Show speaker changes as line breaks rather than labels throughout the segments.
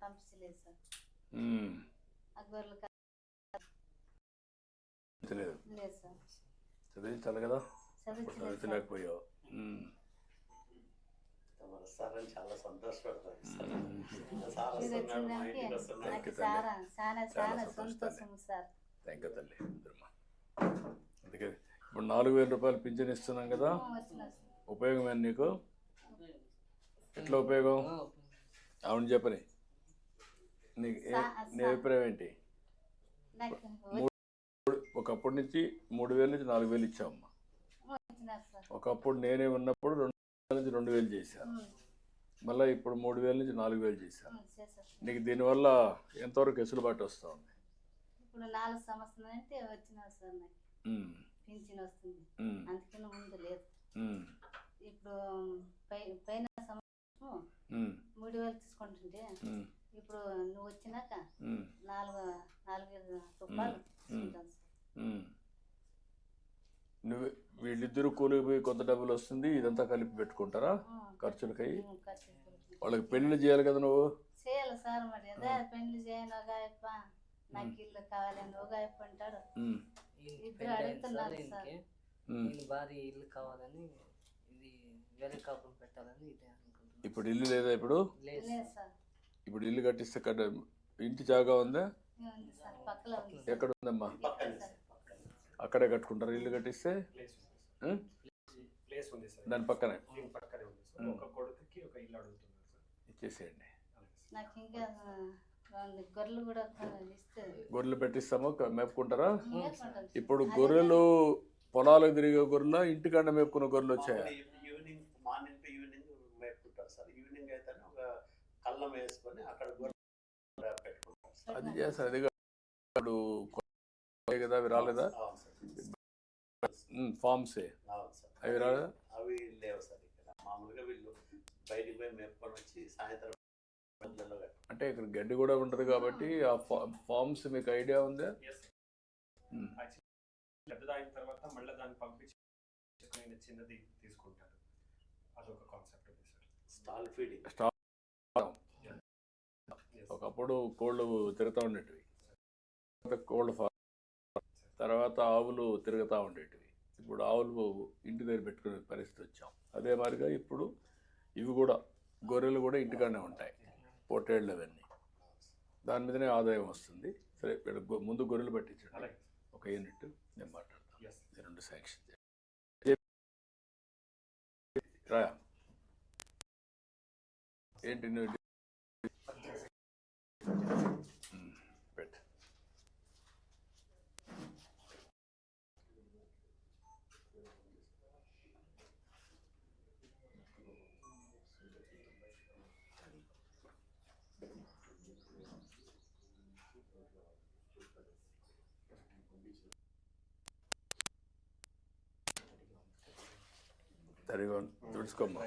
పంపించలేదు సార్. ఆ గొర్రెలు
లేదు
లేదు సార్.
చదివించాలి కదా, చదివించలేకపోయావు.
చాలా సంతోషపడతాను.
థ్యాంక్ యూ తల్లి. అందుకే ఇప్పుడు 4,000 రూపాయలు పింఛన్ ఇస్తున్నాం కదా, ఉపయోగం ఏంటి నీకు? ఎట్లా ఉపయోగం? అవును చెప్పని, నీ అభిప్రాయం ఏంటి? ఒకప్పటి నుంచి 3,000 నుంచి 4,000 ఇచ్చామమ్మా. ఒకప్పుడు నేనే ఉన్నప్పుడు 2,000 నుంచి 2,000 చేశాను, మళ్ళీ ఇప్పుడు 3,000 నుంచి 4,000 చేశాను. నీకు దీనివల్ల ఎంతవరకు వెసులుబాటు వస్తూ ఉంది?
ఇప్పుడు 4 సంవత్సరాలు అంటే వచ్చినా సార్, నాకు పింఛన్ వస్తుంది, అందుకని ముందు లేదు. ఇప్పుడు పైన సంవత్సరం 3,000 తీసుకుంటుంటే ఇప్పుడు నువ్వు వచ్చినాక 4,000 రూపాయలు తీసుకుంటాను సార్.
నువ్వు వీళ్ళిద్దరూ కూలికి పోయి కొంత డబ్బులు వస్తుంది, ఇదంతా కలిపి పెట్టుకుంటారా ఖర్చులకై? వాళ్ళకి పెళ్లి చేయాలి కదా నువ్వు?
చేయాలి సార్. మరి అదే పెళ్లి చేయను, ఒక నాకు ఇల్లు కావాలని ఒక అంటాడు. ఇద్దరు అడుగుతున్నారు సార్.
భారీ ఇల్లు కావాలని, ఇది వేరే కాపురం పెట్టాలని ఇదే అనుకుంటున్నాను.
ఇప్పుడు ఇల్లు లేదా? ఇప్పుడు
లేదు సార్.
ఇప్పుడు ఇల్లు కట్టిస్తే ఇంటి జాగా ఉందా? ఎక్కడ ఉందమ్మా? అక్కడే కట్టుకుంటారు ఇల్లు కట్టిస్తే? దాని పక్కనే ఇచ్చేసేయండి. గొర్రెలు పెట్టిస్తాము, మేపుకుంటారా? ఇప్పుడు గొర్రెలు పొలాలకు తిరిగే గొర్రెల, ఇంటికాడ మేపుకున్న గొర్రెలు వచ్చాయా?
మార్నింగ్ టు ఈవినింగ్ మేపుకుంటారు సార్. ఈవినింగ్ అయితే ఒక కళ్ళం వేసుకొని అక్కడ పెట్టుకుంటారు.
అది చేస్తారు. అది ఇప్పుడు కదా, అవి రాలేదా? ఫార్మ్సే అవి రాలేదా?
అవి లేవు సార్ ఇక్కడ. మామూలుగా వీళ్ళు బయటికి పోయి మేపుకొని వచ్చి సాయంత్రం
అంటే ఇక్కడ గడ్డి కూడా ఉంటుంది కాబట్టి ఆ ఫార్మ్స్ మీకు ఐడియా ఉందా?
పెద్దదైన తర్వాత మళ్ళీ దాన్ని పంపించి చిన్నది తీసుకుంటారు. అదొక కాన్సెప్ట్ ఉంది సార్.
Stall feeding.
ఒకప్పుడు కోళ్ళు తిరుగుతూ ఉండేటివి, కోళ్ళ ఫార్మ్, తర్వాత ఆవులు తిరుగుతూ ఉండేటివి. ఇప్పుడు ఆవులు ఇంటి దగ్గర పెట్టుకునే పరిస్థితి వచ్చాం. అదే మాదిరిగా ఇప్పుడు ఇవి కూడా, గొర్రెలు కూడా ఇంటికాడనే ఉంటాయి, పొట్టేళ్ళు అవన్నీ. దాని మీదనే ఆదాయం వస్తుంది. సరే, ముందు గొర్రెలు పట్టించండి, ఒక యూనిట్ నేను మాట్లాడతాను. 2 శాంక్షన్ రాయా ఏంటి నువ్వు పెట్టు. సరిగా తుడుచుకోమ్మా.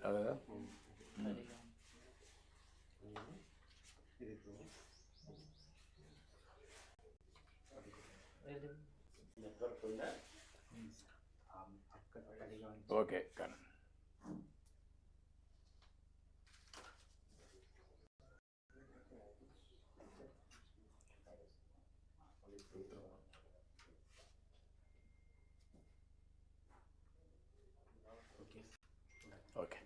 అలాగా ఓకే. కానీ ఓకే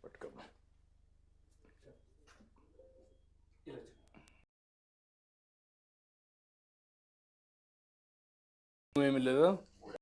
పట్టుకోమ్మా. ఏమి లేదా?